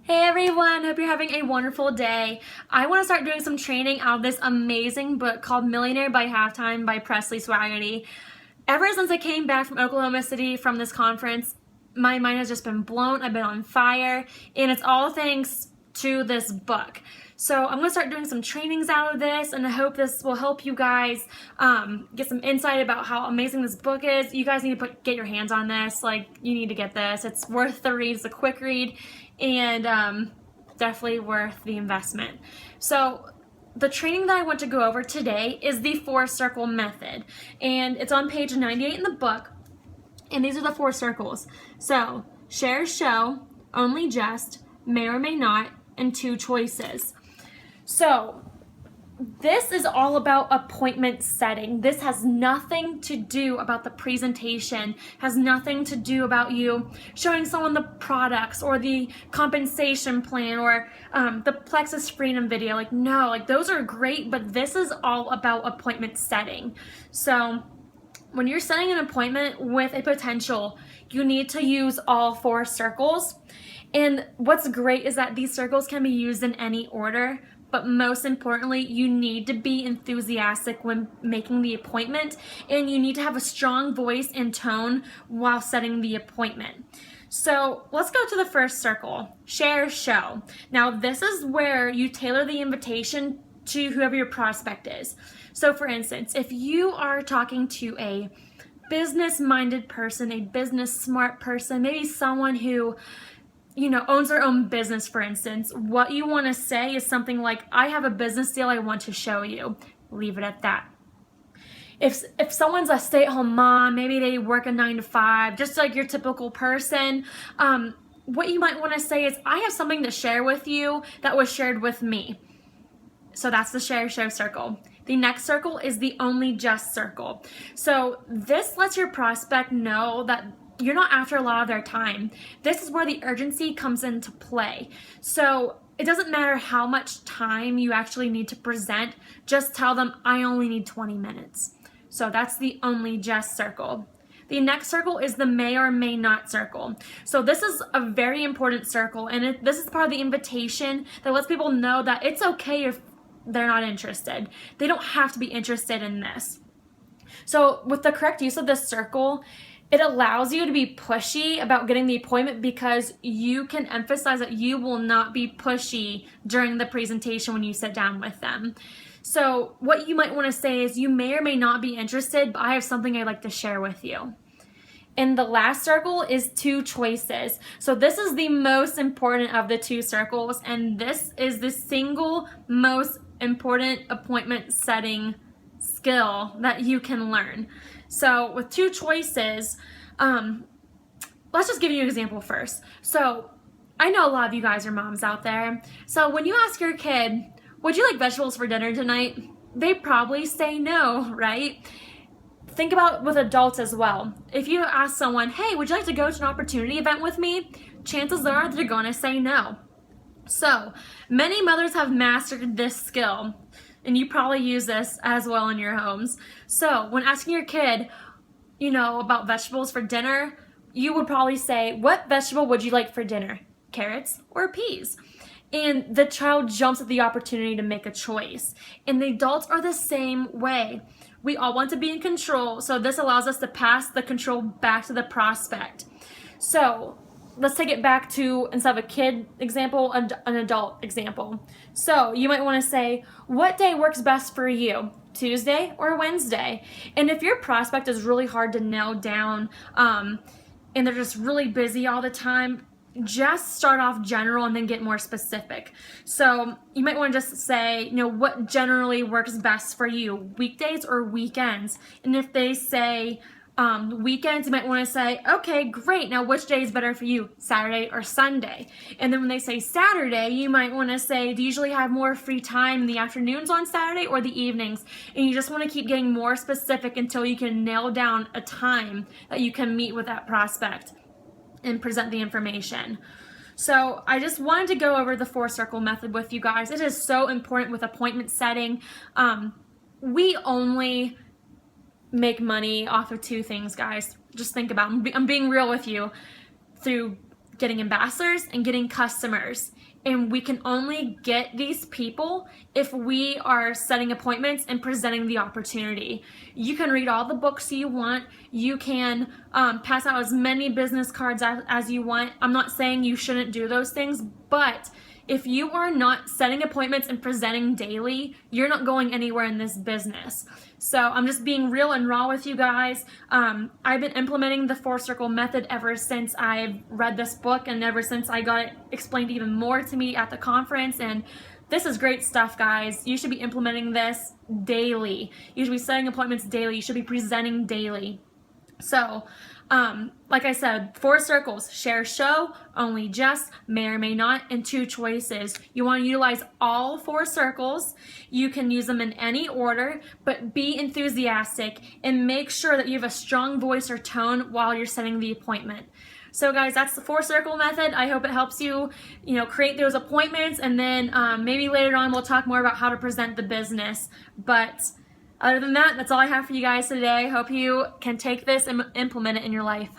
Hey everyone, hope you're having a wonderful day. I want to start doing some training out of this amazing book called Millionaire by Halftime by Presley Swaggerty. Ever since I came back from Oklahoma City from this conference, my mind has just been blown. I've been on fire, and it's all thanks to this book. So I'm going to start doing some trainings out of this, and I hope this will help you guys get some insight about how amazing this book is. You guys need to get your hands on this. You need to get this. It's worth the read. It's a quick read, and definitely worth the investment. So the training that I want to go over today is the 4-circle method, and it's on page 98 in the book, and these are the 4 circles. So share, show, only just, may or may not, and 2 choices. So this is all about appointment setting. This has nothing to do about the presentation, has nothing to do about you showing someone the products or the compensation plan or the Plexus Freedom video. Those are great, but this is all about appointment setting. So when you're setting an appointment with a potential, you need to use all 4 circles. And what's great is that these circles can be used in any order, but most importantly, you need to be enthusiastic when making the appointment, and you need to have a strong voice and tone while setting the appointment. So let's go to the first circle, share, show. Now this is where you tailor the invitation to whoever your prospect is. So for instance, if you are talking to a business-minded person, a business-smart person, maybe someone who owns their own business, for instance, what you want to say is something like, I have a business deal I want to show you. Leave it at that. If someone's a stay-at-home mom, maybe they work a 9 to 5, just like your typical person, what you might want to say is, I have something to share with you that was shared with me. So that's the share, show circle. The next circle is the only just circle. So this lets your prospect know that you're not after a lot of their time. This is where the urgency comes into play. So it doesn't matter how much time you actually need to present, just tell them, I only need 20 minutes. So that's the only just circle. The next circle is the may or may not circle. So this is a very important circle, and this is part of the invitation that lets people know that it's okay if they're not interested. They don't have to be interested in this. So with the correct use of this circle, it allows you to be pushy about getting the appointment because you can emphasize that you will not be pushy during the presentation when you sit down with them. So what you might want to say is, you may or may not be interested, but I have something I'd like to share with you. And the last circle is 2 choices. So this is the most important of the 2 circles, and this is the single most important appointment setting skill that you can learn. So with 2 choices, let's just give you an example first. So I know a lot of you guys are moms out there. So when you ask your kid, would you like vegetables for dinner tonight? They probably say no, right? Think about with adults as well. If you ask someone, hey, would you like to go to an opportunity event with me? Chances are they're going to say no. So many mothers have mastered this skill, and you probably use this as well in your homes. So when asking your kid, about vegetables for dinner, you would probably say, what vegetable would you like for dinner? Carrots or peas? And the child jumps at the opportunity to make a choice. And the adults are the same way. We all want to be in control, so this allows us to pass the control back to the prospect. So let's take it back to, instead of a kid example, an adult example. So you might want to say, what day works best for you? Tuesday or Wednesday? And if your prospect is really hard to nail down and they're just really busy all the time, just start off general and then get more specific. So you might want to just say, what generally works best for you, weekdays or weekends? And if they say weekends, you might want to say, okay, great. Now, which day is better for you, Saturday or Sunday? And then when they say Saturday, you might want to say, do you usually have more free time in the afternoons on Saturday or the evenings? And you just want to keep getting more specific until you can nail down a time that you can meet with that prospect and present the information. So I just wanted to go over the 4-circle method with you guys. It is so important with appointment setting. We only make money off of 2 things, guys. Just think about it. I'm being real with you. Through getting ambassadors and getting customers. And we can only get these people if we are setting appointments and presenting the opportunity. You can read all the books you want. You can pass out as many business cards as you want. I'm not saying you shouldn't do those things, but if you are not setting appointments and presenting daily, you're not going anywhere in this business. So I'm just being real and raw with you guys. I've been implementing the 4-circle method ever since I've read this book and ever since I got it explained even more to me at the conference. And this is great stuff, guys. You should be implementing this daily. You should be setting appointments daily. You should be presenting daily. So, like I said, 4 circles: share, show, only, just, may or may not, and 2 choices. You want to utilize all 4 circles. You can use them in any order, but be enthusiastic and make sure that you have a strong voice or tone while you're setting the appointment. So guys, that's the 4-circle method. I hope it helps you, create those appointments, and then maybe later on we'll talk more about how to present the business. But other than that, that's all I have for you guys today. Hope you can take this and implement it in your life.